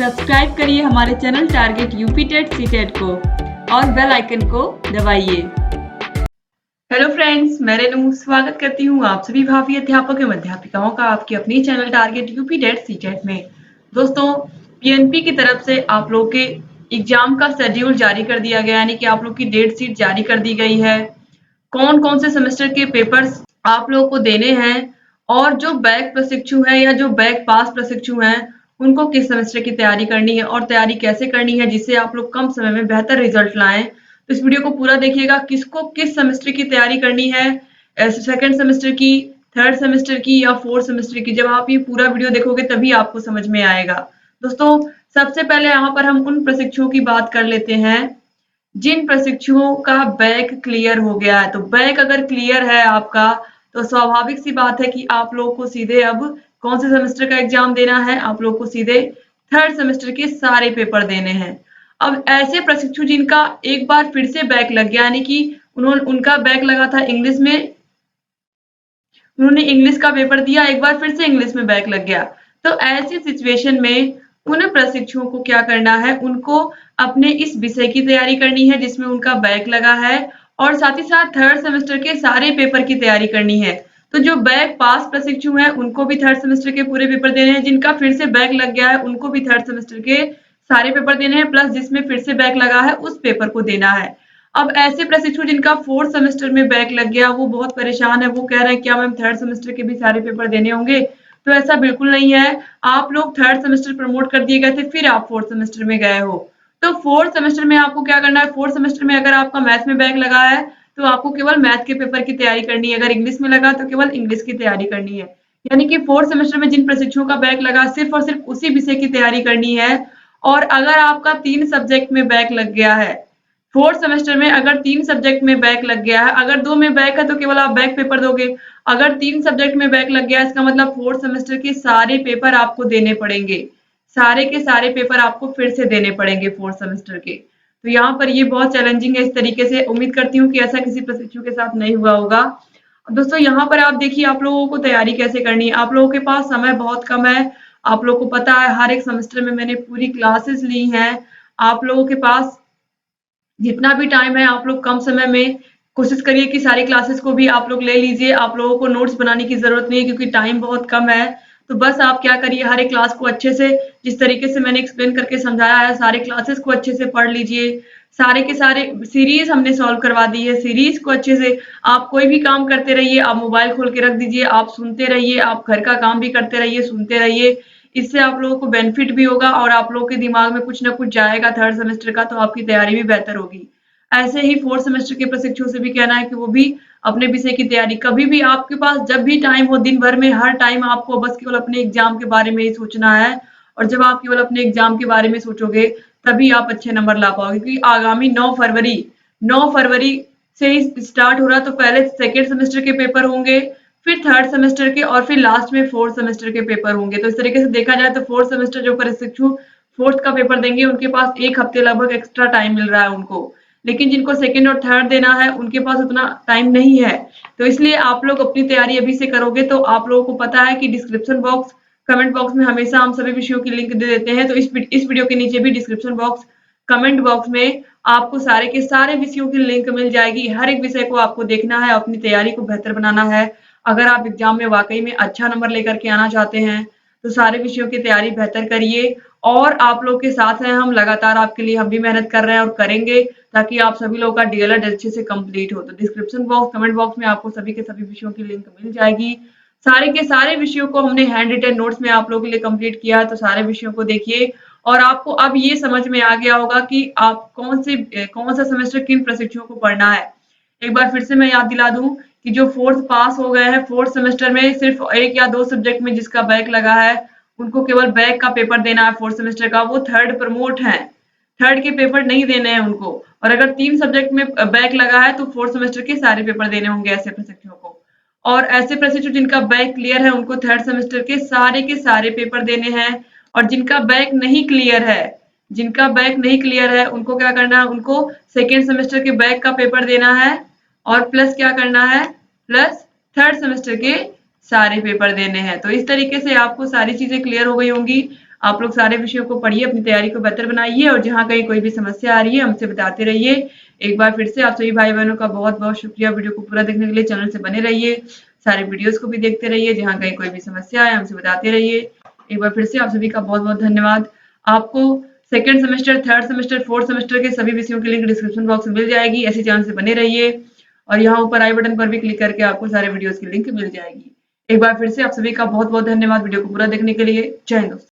Subscribe करिए हमारे channel target UP TET CTET को और बेल आइकन को दबाइए। हेलो फ्रेंड्स, मैं रेनू स्वागत करती हूँ आप सभी भावी अध्यापक एवं अध्यापिकाओं का आपके अपनी channel target UP TET CTET में। दोस्तों, पीएनपी की तरफ से आप लोग के एग्जाम का शेड्यूल जारी कर दिया गया, यानी कि आप लोग की डेट शीट जारी कर दी गई है। कौन कौन से सेमेस्टर के पेपर्स आप लोगों को देने हैं और जो बैक प्रशिक्षु हैं या जो बैक पास प्रशिक्षु हैं उनको किस सेमेस्टर की तैयारी करनी है और तैयारी कैसे करनी है जिससे आप लोग कम समय में बेहतर रिजल्ट लाएं। तो इस वीडियो को पूरा देखिएगा, किसको किस सेमेस्टर की तैयारी करनी है, सेकेंड सेमेस्टर की, थर्ड सेमेस्टर की या फोर्थ सेमेस्टर की। जब आप ये पूरा वीडियो देखोगे तभी आपको समझ में आएगा। दोस्तों, सबसे पहले यहाँ पर हम उन प्रशिक्षुओं की बात कर लेते हैं जिन प्रशिक्षुओं का बैक क्लियर हो गया है। तो बैक अगर क्लियर है आपका तो स्वाभाविक सी बात है कि आप लोगों को सीधे अब कौन से सेमेस्टर का एग्जाम देना है, आप लोगों को सीधे थर्ड सेमेस्टर के सारे पेपर देने हैं। अब ऐसे प्रशिक्षु जिनका एक बार फिर से बैक लग गया, यानी कि उनका बैक लगा था इंग्लिश में, उन्होंने इंग्लिश का पेपर दिया, एक बार फिर से इंग्लिश में बैक लग गया, तो ऐसी सिचुएशन में उन प्रशिक्षुओं को क्या करना है, उनको अपने इस विषय की तैयारी करनी है जिसमें उनका बैक लगा है और साथ ही साथ थर्ड सेमेस्टर के सारे पेपर की तैयारी करनी है। तो जो बैक पास प्रशिक्षु हैं उनको भी थर्ड सेमेस्टर के पूरे पेपर देने हैं, जिनका फिर से बैक लग गया है उनको भी थर्ड सेमेस्टर के सारे पेपर देने हैं, प्लस जिसमें फिर से बैक लगा है उस पेपर को देना है। अब ऐसे प्रशिक्षु जिनका फोर्थ सेमेस्टर में बैक लग गया, वो बहुत परेशान है, वो कह रहे हैं क्या मैम थर्ड सेमेस्टर के भी सारे पेपर देने होंगे? तो ऐसा बिल्कुल नहीं है। आप लोग थर्ड सेमेस्टर प्रमोट कर दिए गए थे, फिर आप फोर्थ सेमेस्टर में गए हो। तो फोर्थ सेमेस्टर में आपको क्या करना है, फोर्थ सेमेस्टर में अगर आपका मैथ में बैक लगा है तो आपको केवल मैथ के पेपर की तैयारी करनी है, अगर इंग्लिश में लगा तो केवल इंग्लिश की तैयारी करनी है। यानी कि फोर्थ सेमेस्टर में जिन प्रशिक्षुओं का बैक लगा सिर्फ और सिर्फ उसी विषय की तैयारी करनी है। और अगर आपका 3 सब्जेक्ट में बैक लग गया है, फोर्थ सेमेस्टर में अगर 3 सब्जेक्ट में बैक लग गया है, अगर 2 में बैक है तो केवल आप बैक पेपर दोगे। अगर 3 सब्जेक्ट में बैक लग गया है इसका मतलब फोर्थ सेमेस्टर के सारे पेपर आपको देने पड़ेंगे, सारे के सारे पेपर आपको फिर से देने पड़ेंगे फोर्थ सेमेस्टर के। तो यहाँ पर ये बहुत चैलेंजिंग है। इस तरीके से उम्मीद करती हूँ कि ऐसा किसी प्रशिक्षु के साथ नहीं हुआ होगा। दोस्तों, यहाँ पर आप देखिए आप लोगों को तैयारी कैसे करनी है। आप लोगों के पास समय बहुत कम है, आप लोगों को पता है हर एक सेमेस्टर में मैंने पूरी क्लासेस ली हैं। आप लोगों के पास जितना भी टाइम है आप लोग कम समय में कोशिश करिए कि सारी क्लासेस को भी आप लोग ले लीजिए। आप लोगों को नोट्स बनाने की जरूरत नहीं है क्योंकि टाइम बहुत कम है। तो बस आप क्या करिए, हर एक क्लास को अच्छे से, जिस तरीके से मैंने एक्सप्लेन करके समझाया है, सारे क्लासेस को अच्छे से पढ़ लीजिए। सारे के सारे सीरीज हमने सॉल्व करवा दी है, सीरीज को अच्छे से आप कोई भी काम करते रहिए, आप मोबाइल खोल के रख दीजिए, आप सुनते रहिए, आप घर का काम भी करते रहिए, सुनते रहिए। इससे आप लोगों को बेनिफिट भी होगा और आप लोगों के दिमाग में कुछ ना कुछ जाएगा थर्ड सेमेस्टर का, तो आपकी तैयारी भी बेहतर होगी। ऐसे ही फोर्थ सेमेस्टर के प्रशिक्षुओं से भी कहना है कि वो भी अपने विषय की तैयारी, कभी भी आपके पास जब भी टाइम हो दिन भर में, हर टाइम आपको बस केवल अपने एग्जाम के बारे में ही सोचना है। और जब आप केवल अपने एग्जाम के बारे में सोचोगे तभी आप अच्छे नंबर ला पाओगे, क्योंकि आगामी 9 फरवरी से ही स्टार्ट हो रहा है। तो पहले सेकेंड सेमेस्टर के पेपर होंगे, फिर थर्ड सेमेस्टर के और फिर लास्ट में फोर्थ सेमेस्टर के पेपर होंगे। तो इस तरीके से देखा जाए तो फोर्थ सेमेस्टर जो प्रशिक्षु फोर्थ का पेपर देंगे उनके पास 1 हफ्ते लगभग एक्स्ट्रा टाइम मिल रहा है उनको, लेकिन जिनको सेकंड और थर्ड देना है उनके पास उतना टाइम नहीं है। तो इसलिए आप लोग अपनी तैयारी अभी से करोगे तो आप लोगों को पता है कि डिस्क्रिप्शन बॉक्स, कमेंट बॉक्स में हमेशा हम सभी विषयों की लिंक दे देते हैं। तो इस वीडियो के नीचे भी डिस्क्रिप्शन बॉक्स, कमेंट बॉक्स में आपको सारे के सारे विषयों की लिंक मिल जाएगी। हर एक विषय को आपको देखना है, अपनी तैयारी को बेहतर बनाना है। अगर आप एग्जाम में वाकई में अच्छा नंबर लेकर के आना चाहते हैं तो सारे विषयों की तैयारी बेहतर करिए। और आप लोग के साथ हैं हम, लगातार आपके लिए हम भी मेहनत कर रहे हैं और करेंगे ताकि आप सभी लोगों का डीएलएड अच्छे से कंप्लीट हो। तो डिस्क्रिप्शन बॉक्स, कमेंट बॉक्स में आपको सभी के सभी विषयों की लिंक मिल जाएगी। सारे के सारे विषयों को हमने हैंड रिटन नोट्स में आप लोगों के लिए कंप्लीट किया है, तो सारे विषयों को देखिए और आपको अब ये समझ में आ गया होगा कि आप कौन सा सेमेस्टर किन प्रशिक्षुओं को पढ़ना है। एक बार फिर से मैं याद दिला दूं कि जो फोर्थ पास हो गए हैं फोर्थ सेमेस्टर में सिर्फ 1 या 2 सब्जेक्ट में जिसका बैक लगा है उनको केवल बैक का पेपर देना है फोर्थ सेमेस्टर का, वो थर्ड प्रमोट है, थर्ड के पेपर नहीं देने हैं उनको। और अगर 3 सब्जेक्ट में बैक लगा है तो फोर्थ सेमेस्टर के सारे पेपर देने होंगे ऐसे प्रशिक्षुओं को। और ऐसे प्रशिक्षु जिनका बैक क्लियर है उनको थर्ड सेमेस्टर के सारे पेपर देने हैं। और जिनका बैक नहीं क्लियर है, जिनका बैक नहीं क्लियर है उनको क्या करना है, उनको सेकेंड सेमेस्टर के बैक का पेपर देना है और प्लस क्या करना है, प्लस थर्ड सेमेस्टर के सारे पेपर देने हैं। तो इस तरीके से आपको सारी चीजें क्लियर हो गई होंगी। आप लोग सारे विषयों को पढ़िए, अपनी तैयारी को बेहतर बनाइए और जहाँ कहीं कोई भी समस्या आ रही है हमसे बताते रहिए। एक बार फिर से आप सभी भाई बहनों का बहुत-बहुत शुक्रिया वीडियो को पूरा देखने के लिए। चैनल से बने रहिए, सारे वीडियोज़ को भी देखते रहिए, जहाँ कहीं कोई भी समस्या आए हमसे बताते रहिए। एक बार फिर से आप सभी का बहुत-बहुत धन्यवाद। आपको second semester, third semester, fourth semester के सभी विषयों की लिंक डिस्क्रिप्शन बॉक्स में मिल जाएगी। ऐसे चैनल से बने रहिए और यहाँ ऊपर आई बटन पर भी क्लिक करके आपको सारे वीडियोज़ की लिंक मिल जाएगी। एक बार फिर से आप सभी का बहुत-बहुत धन्यवाद वीडियो को पूरा देखने के लिए। जय हिंद दोस्तों।